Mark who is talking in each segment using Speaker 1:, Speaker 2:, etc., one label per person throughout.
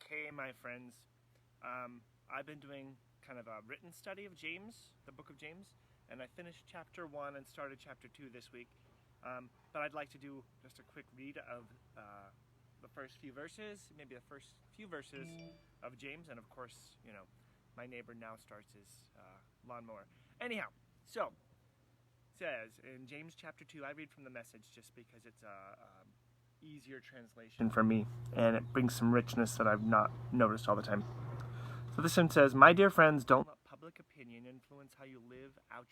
Speaker 1: Okay, my friends. I've been doing kind of a written study of James, the book of James, and I finished chapter 1 and started chapter 2 this week. But I'd like to do just a quick read of the first few verses, maybe the first few verses of James, and of course, my neighbor now starts his lawnmower. Anyhow, so it says in James chapter 2, I read from the Message just because it's a easier translation for me, and it brings some richness that I've not noticed all the time. So this one says, "My dear friends, don't let public opinion influence how you live out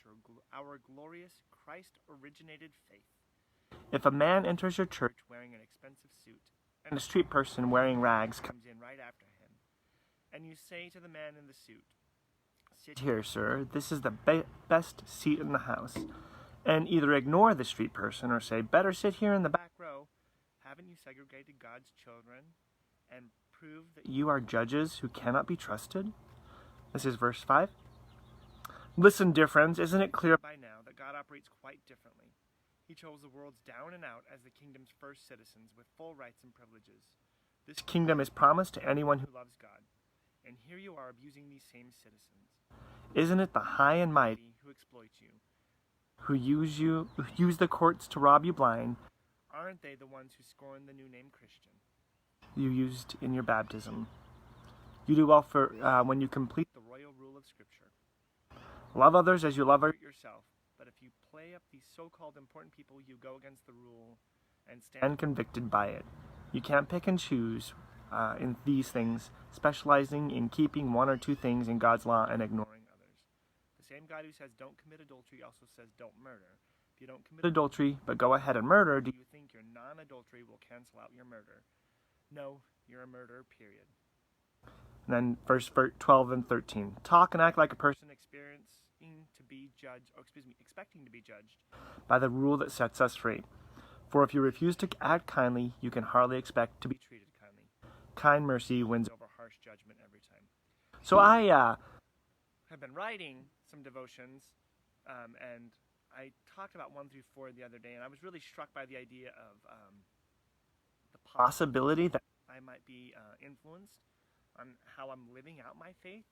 Speaker 1: our glorious Christ-originated faith. If a man enters your church wearing an expensive suit, and a street person wearing rags comes in right after him, and you say to the man in the suit, 'Sit here, sir, this is the best seat in the house,' and either ignore the street person or say, 'Better sit here in the back row,' haven't you segregated God's children and prove that you are judges who cannot be trusted?" This is verse 5. "Listen, dear friends, isn't it clear by now that God operates quite differently? He chose the worlds down and out as the kingdom's first citizens with full rights and privileges. This kingdom is promised to anyone who loves God. And here you are abusing these same citizens. Isn't it the high and mighty who exploit you, who use the courts to rob you blind? Aren't they the ones who scorn the new name Christian you used in your baptism? You do well for when you complete the royal rule of Scripture. Love others as you love yourself. But if you play up these so-called important people, you go against the rule and stand convicted by it. You can't pick and choose in these things, specializing in keeping one or two things in God's law and ignoring others. The same God who says don't commit adultery also says don't murder. If you don't commit adultery, but go ahead and murder, do you think your non-adultery will cancel out your murder? No, you're a murderer, period." And then verse 12 and 13. "Talk and act like a person expecting to be judged by the rule that sets us free. For if you refuse to act kindly, you can hardly expect to be treated kindly. Kind mercy wins over harsh judgment every time." So I have been writing some devotions, and I talked about 1 through 4 the other day, and I was really struck by the idea of the possibility that I might be influenced on how I'm living out my faith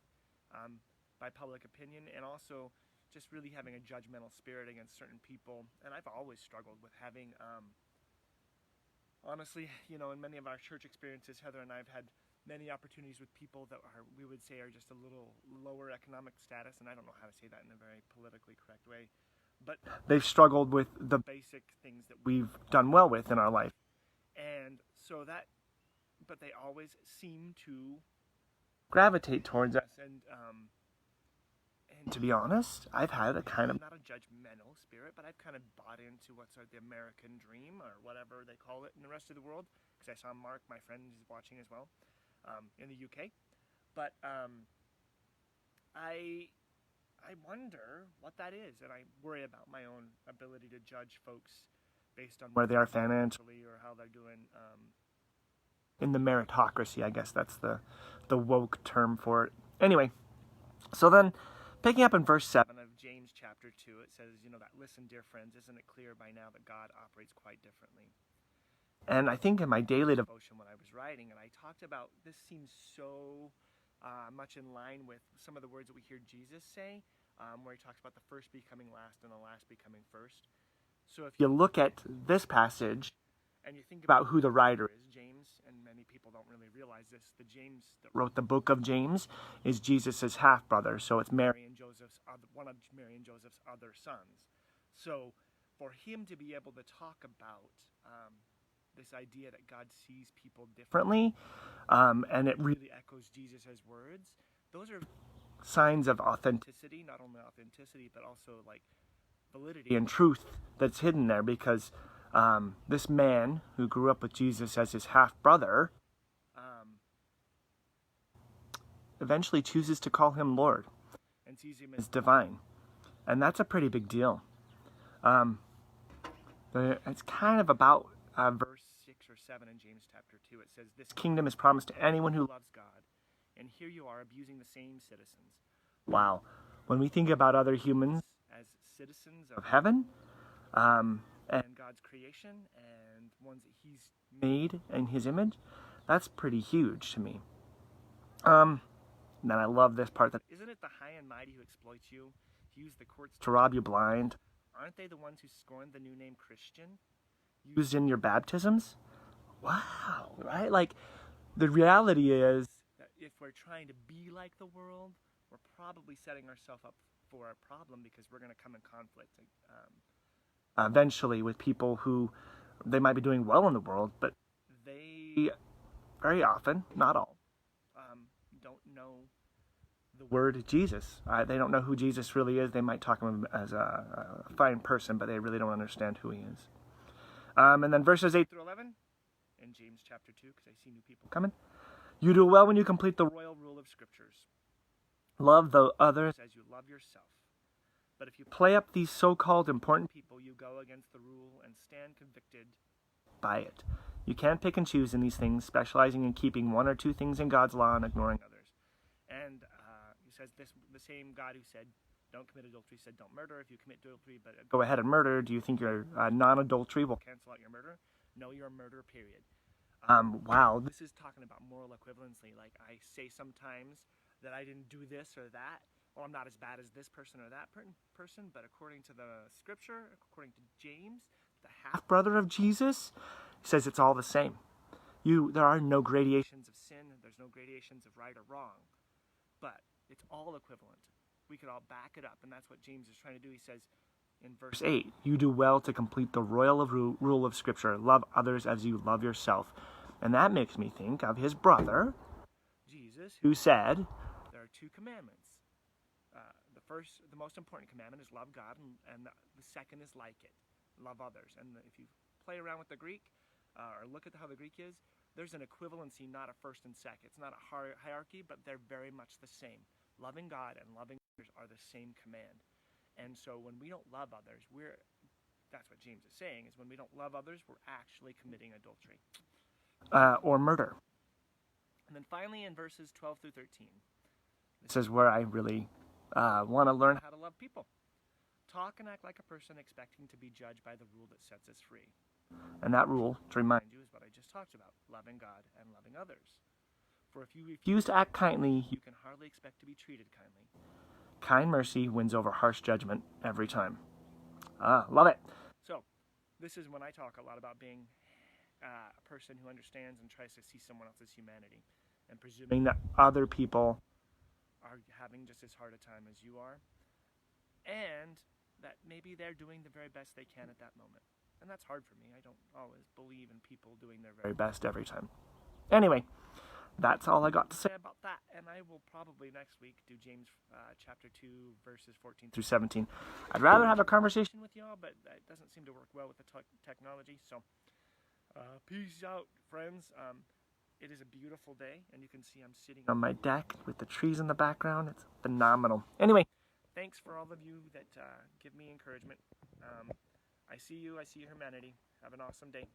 Speaker 1: by public opinion, and also just really having a judgmental spirit against certain people. And I've always struggled with having, honestly, in many of our church experiences, Heather and I have had many opportunities with people that we would say are just a little lower economic status, and I don't know how to say that in a very politically correct way, but they've struggled with the basic things that we've done well with in our life. And so but they always seem to gravitate towards us, and to be honest, I've had a kind of, not a judgmental spirit, but I've kind of bought into what's the American dream, or whatever they call it in the rest of the world, because I saw Mark, my friend, is watching as well, in the UK. But I wonder what that is, and I worry about my own ability to judge folks based on where they are financially or how they're doing in the meritocracy. I guess that's the woke term for it. Anyway, so then picking up in verse 7 of James chapter 2, it says, that, "Listen, dear friends, isn't it clear by now that God operates quite differently?" And I think in my daily devotion when I was writing, and I talked about, this seems so much in line with some of the words that we hear Jesus say, where he talks about the first becoming last and the last becoming first. So if you look at this passage and you think about who the writer is, James, and many people don't really realize this, the James that wrote the book of James is Jesus' half-brother. So it's Mary and Joseph's one of Mary and Joseph's other sons. So for him to be able to talk about this idea that God sees people differently, and it really echoes Jesus' words, those are signs of authenticity, not only authenticity, but also like validity and truth that's hidden there, because this man who grew up with Jesus as his half-brother eventually chooses to call him Lord and sees him as divine. And that's a pretty big deal. It's kind of about verse 6 or 7 in James chapter 2. It says, "This kingdom is promised to anyone who loves God, and here you are abusing the same citizens." Wow. When we think about other humans as citizens of heaven, and God's creation, and ones that he's made in his image, that's pretty huge to me. And then I love this part that isn't it the high and mighty who exploit you, use the courts to rob you blind? Aren't they the ones who scorned the new name Christian, used in your baptisms? Wow, right? Like, the reality is that if we're trying to be like the world, we're probably setting ourselves up for a problem because we're going to come in conflict eventually with people who they might be doing well in the world, but they very often, not all, don't know the word Jesus. They don't know who Jesus really is. They might talk of him as a fine person, but they really don't understand who he is. And then verses 8 through 11 in James chapter 2, because I see new people coming. You do well when you complete the royal rule of scriptures. Love the others as you love yourself. But if you play up these so-called important people, you go against the rule and stand convicted by it. You can't pick and choose in these things, specializing in keeping one or two things in God's law and ignoring others. And he says the same God who said, don't commit adultery, said don't murder. If you commit adultery but go ahead and murder, do you think your non-adultery will cancel out your murder? No, you're a murderer, period. Wow, this is talking about moral equivalency. Like, I say sometimes that I didn't do this or that, or I'm not as bad as this person or that person, but according to the scripture, according to James, the half-brother of Jesus, he says it's all the same. There are no gradations of sin, there's no gradations of right or wrong, but it's all equivalent. We could all back it up, and that's what James is trying to do. He says in verse 8, you do well to complete the royal rule of Scripture, love others as you love yourself. And that makes me think of his brother, Jesus, who said, there are two commandments. The most important commandment is love God, and the second is like it, love others. And if you play around with the Greek, or look at how the Greek is, there's an equivalency, not a first and second. It's not a hierarchy, but they're very much the same. Loving God and loving others are the same command. And so when we don't love others, that's what James is saying, is when we don't love others, we're actually committing adultery. Or murder. And then finally in verses 12 through 13, this is where I really want to learn how to love people. Talk and act like a person expecting to be judged by the rule that sets us free. And that rule, to remind you, is what I just talked about, loving God and loving others. For if you refuse to act kindly, you can hardly expect to be treated kindly. Kind mercy wins over harsh judgment every time. Love it. So, this is when I talk a lot about being a person who understands and tries to see someone else's humanity, and presuming that other people are having just as hard a time as you are, and that maybe they're doing the very best they can at that moment. And that's hard for me. I don't always believe in people doing their very best every time. Anyway, that's all I got to say about that, and I will probably next week do James chapter 2, verses 14 through 17. I'd rather have a conversation with y'all, but that doesn't seem to work well with the technology, so peace out, friends. It is a beautiful day, and you can see I'm sitting on my deck with the trees in the background. It's phenomenal. Anyway, thanks for all of you that give me encouragement. I see you. I see your humanity. Have an awesome day.